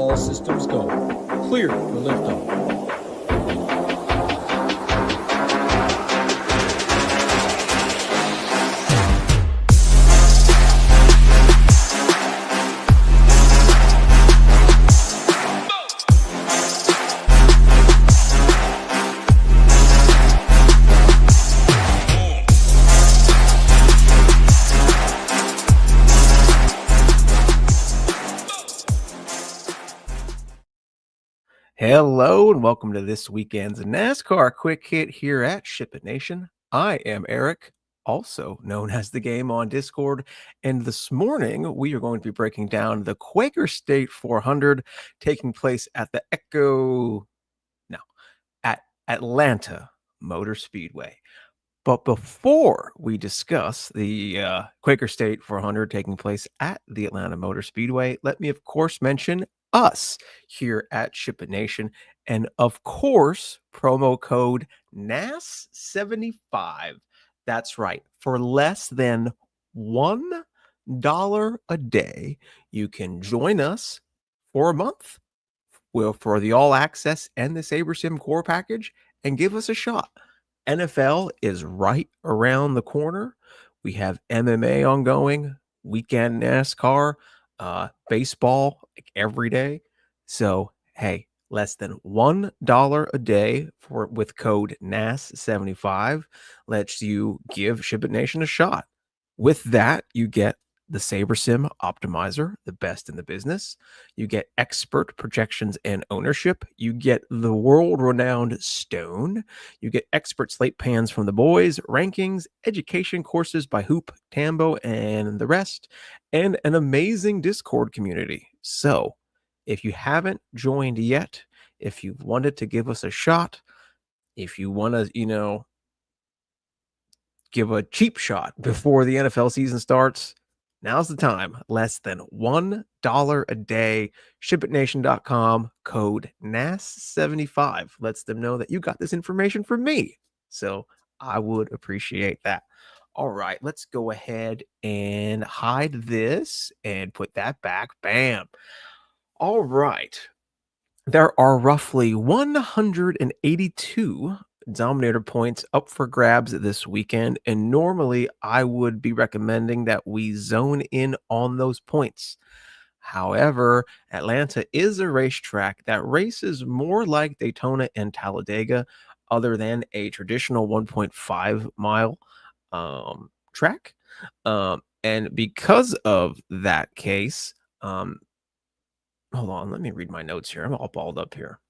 All systems go. Clear for liftoff. Hello and welcome to this weekend's NASCAR Quick Hit here at SHIPIT Nation. I am Eric, also known as TheGame on Discord, and this morning we are going to be breaking down the Quaker State 400 taking place at the Atlanta Motor Speedway. But before we discuss the Quaker State 400 taking place at the Atlanta Motor Speedway, let me, of course, mention us here at SHIPIT Nation. And, of course, promo code NAS75. That's right. For less than $1 a day, you can join us for a month for the All Access and the SaberSim Core package and give us a shot. NFL is right around the corner. We have MMA ongoing, weekend NASCAR, baseball like every day. So, hey, less than $1 a day with code NAS75 lets you give SHIPIT Nation a shot. With that, you get the SaberSim Optimizer, the best in the business. You get expert projections and ownership. You get the world-renowned Stone. You get expert slate pans from the boys, rankings, education courses by Hoop, Tambo, and the rest, and an amazing Discord community. So, if you haven't joined yet, if you wanted to give us a shot, if you want to, give a cheap shot before the NFL season starts, now's the time. Less than $1 a day. ShipItNation.com, code NAS75. Lets them know that you got this information from me. So I would appreciate that. All right, let's go ahead and hide this and put that back. Bam. All right. There are roughly 182 Dominator points up for grabs this weekend, and normally I would be recommending that we zone in on those points. However, Atlanta is a racetrack that races more like Daytona and Talladega, other than a traditional 1.5 mile track. And because of that case, hold on, let me read my notes here. I'm all balled up here.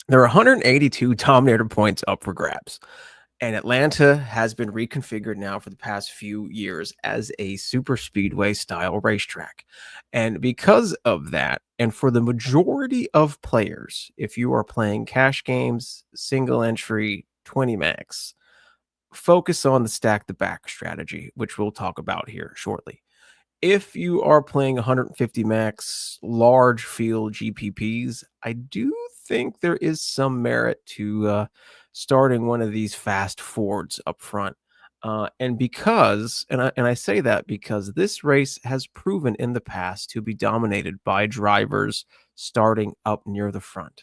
There are 182 Dominator points up for grabs, and Atlanta has been reconfigured now for the past few years as a super speedway style racetrack. And because of that, and for the majority of players, if you are playing cash games, single entry, 20 max, focus on the stack the back strategy, which we'll talk about here shortly. If you are playing 150 max large field GPPs, I do think there is some merit to starting one of these fast Fords up front. And I say that because this race has proven in the past to be dominated by drivers starting up near the front.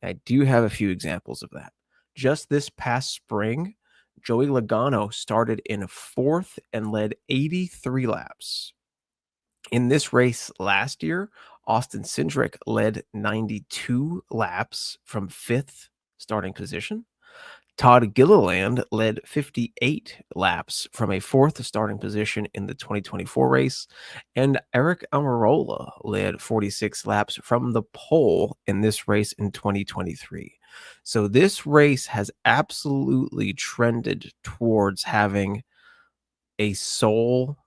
I do have a few examples of that. Just this past spring, Joey Logano started in fourth and led 83 laps. In this race last year, Austin Cindric led 92 laps from fifth starting position. Todd Gilliland led 58 laps from a fourth starting position in the 2024 race. And Eric Almirola led 46 laps from the pole in this race in 2023. So this race has absolutely trended towards having a sole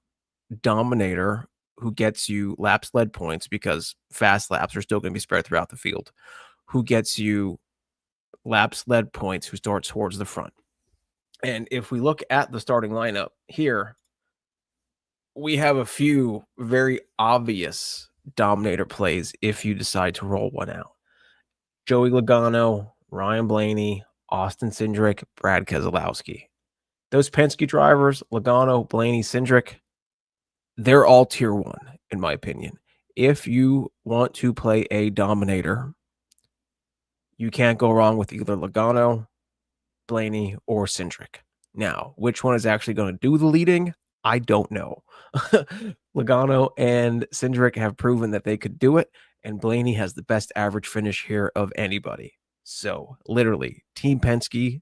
dominator who gets you laps led points, because fast laps are still going to be spread throughout the field, who gets you laps led points, who starts towards the front. And if we look at the starting lineup here, we have a few very obvious dominator plays if you decide to roll one out. Joey Logano, Ryan Blaney, Austin Cindric, Brad Keselowski. Those Penske drivers, Logano, Blaney, Cindric, they're all tier one, in my opinion. If you want to play a Dominator, you can't go wrong with either Logano, Blaney, or Cindric. Now, which one is actually going to do the leading? I don't know. Logano and Cindric have proven that they could do it, and Blaney has the best average finish here of anybody. So, literally, Team Penske,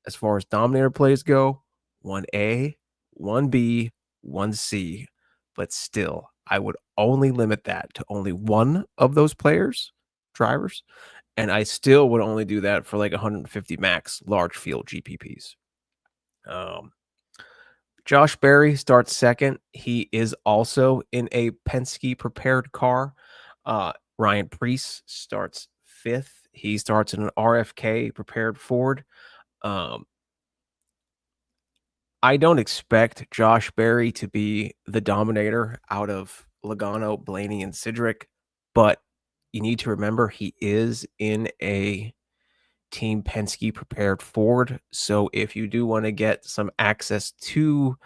as far as Dominator plays go, 1A, 1B, 1C. But still, I would only limit that to only one of those drivers, and I still would only do that for like 150 max large field GPPs. Josh Berry starts second. He is also in a Penske prepared car. Ryan Preece starts fifth. He starts in an RFK prepared Ford. I don't expect Josh Berry to be the dominator out of Logano, Blaney, and Cindric, but you need to remember he is in a Team Penske prepared Ford. So if you do want to get some access to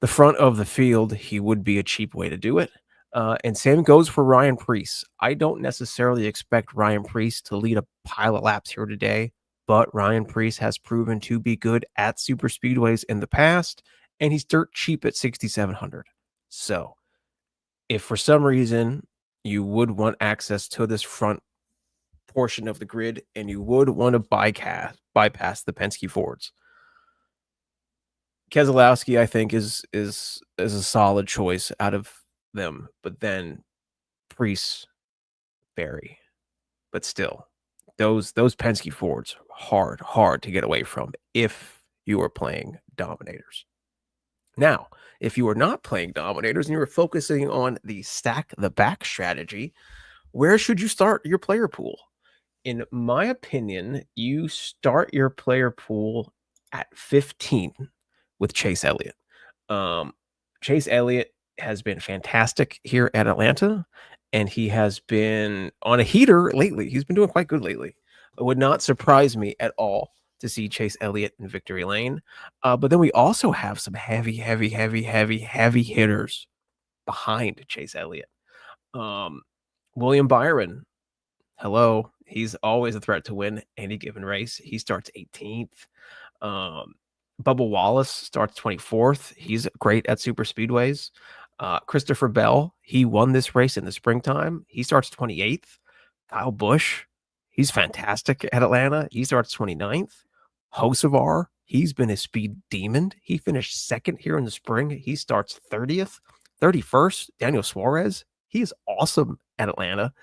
the front of the field, he would be a cheap way to do it. And same goes for Ryan Preece. I don't necessarily expect Ryan Preece to lead a pile of laps here today, but Ryan Preece has proven to be good at super speedways in the past, and he's dirt cheap at 6,700. So if for some reason you would want access to this front portion of the grid and you would want to bypass the Penske Fords, Keselowski, I think, is a solid choice out of them, but then Preece, Berry. But still, those Penske Fords hard to get away from if you are playing Dominators. Now, if you are not playing Dominators and you are focusing on the stack the back strategy, where should you start your player pool? In my opinion, you start your player pool at 15 with Chase Elliott. Chase Elliott has been fantastic here at Atlanta, and he has been on a heater lately. He's been doing quite good lately. It would not surprise me at all to see Chase Elliott in victory lane. But then we also have some heavy hitters behind Chase Elliott. William Byron, hello. He's always a threat to win any given race. He starts 18th. Bubba Wallace starts 24th. He's great at super speedways. Christopher Bell, he won this race in the springtime. He starts 28th. Kyle Busch, he's fantastic at Atlanta. He starts 29th. Hocevar, he's been a speed demon. He finished second here in the spring. He starts 30th. 31st, Daniel Suarez, he is awesome at Atlanta.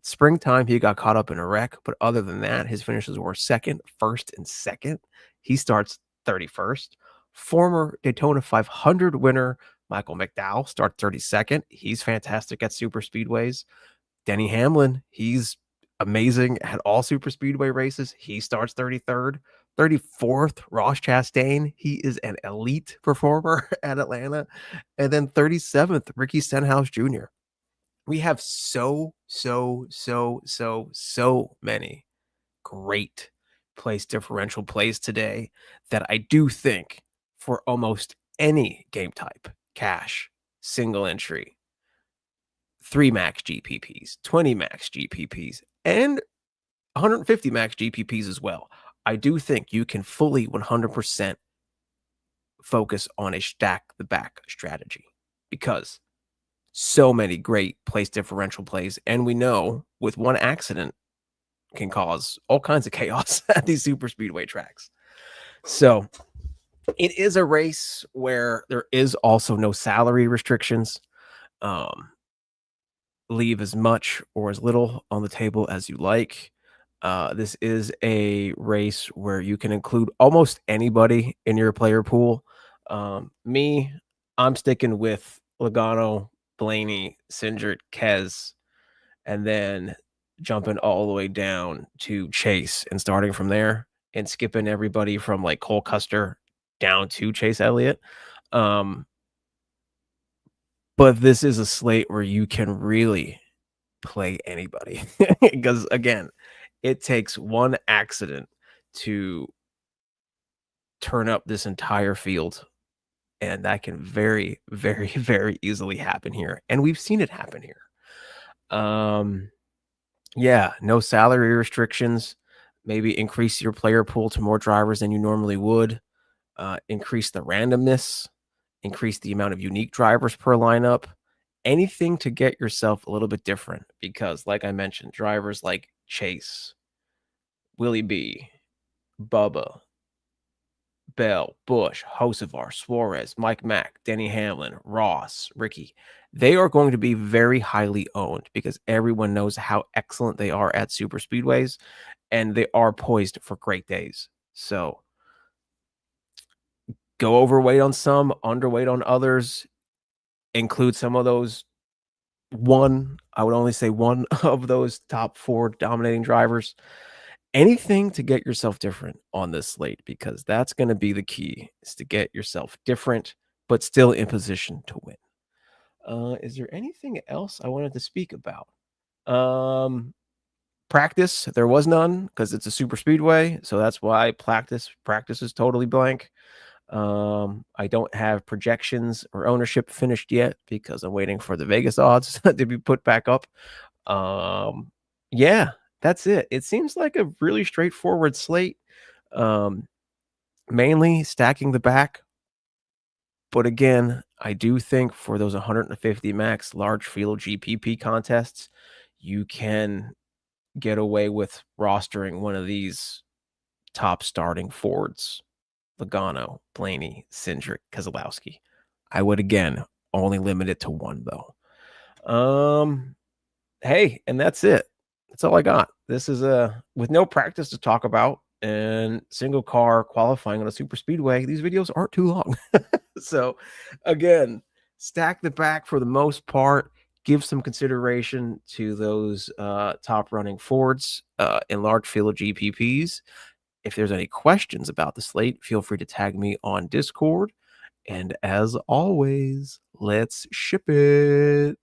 Springtime, he got caught up in a wreck, but other than that, his finishes were second, first, and second. He starts 31st. Former Daytona 500 winner Michael McDowell starts 32nd. He's fantastic at super speedways. Denny Hamlin, he's amazing at all super speedway races. He starts 33rd. 34th, Ross Chastain. He is an elite performer at Atlanta. And then 37th, Ricky Stenhouse Jr. We have so many great place differential plays today that I do think for almost any game type, cash, single entry, 3 max GPPs, 20 max GPPs, and 150 max GPPs as well. I do think you can fully 100% focus on a stack the back strategy because so many great place differential plays. And we know with one accident can cause all kinds of chaos at these super speedway tracks. So it is a race where there is also no salary restrictions. Leave as much or as little on the table as you like. This is a race where you can include almost anybody in your player pool. I'm sticking with Logano, Blaney, Cindric, Kez, and then jumping all the way down to Chase and starting from there and skipping everybody from like Cole Custer down to Chase Elliott. But this is a slate where you can really play anybody because again, it takes one accident to turn up this entire field and that can very, very, very easily happen here. And we've seen it happen here. Yeah, no salary restrictions. Maybe increase your player pool to more drivers than you normally would. Increase the randomness. Increase the amount of unique drivers per lineup. Anything to get yourself a little bit different, because like I mentioned, drivers like Chase, Willie B, Bubba, Bell, Busch, Hocevar, Suarez, Mike Mack, Denny Hamlin, Ross, Ricky, they are going to be very highly owned because everyone knows how excellent they are at super speedways, and they are poised for great days. So go overweight on some, underweight on others, include some of those I would only say one of those top 4 dominating drivers. Anything to get yourself different on this slate, because that's going to be the key, is to get yourself different, but still in position to win. Is there anything else I wanted to speak about? Practice, there was none because it's a super speedway. So that's why practice is totally blank. I don't have projections or ownership finished yet because I'm waiting for the Vegas odds to be put back up. Yeah, that's it. It seems like a really straightforward slate. Mainly stacking the back. But again, I do think for those 150 max large field GPP contests, you can get away with rostering one of these top starting Fords. Logano, Blaney, Cindric, Keselowski. I would again only limit it to one though. Hey, and that's it. That's all I got. This is with no practice to talk about and single car qualifying on a super speedway. These videos aren't too long. So again, stack the back for the most part. Give some consideration to those top running Fords in large field GPPs. If there's any questions about the slate, feel free to tag me on Discord. And as always, let's ship it.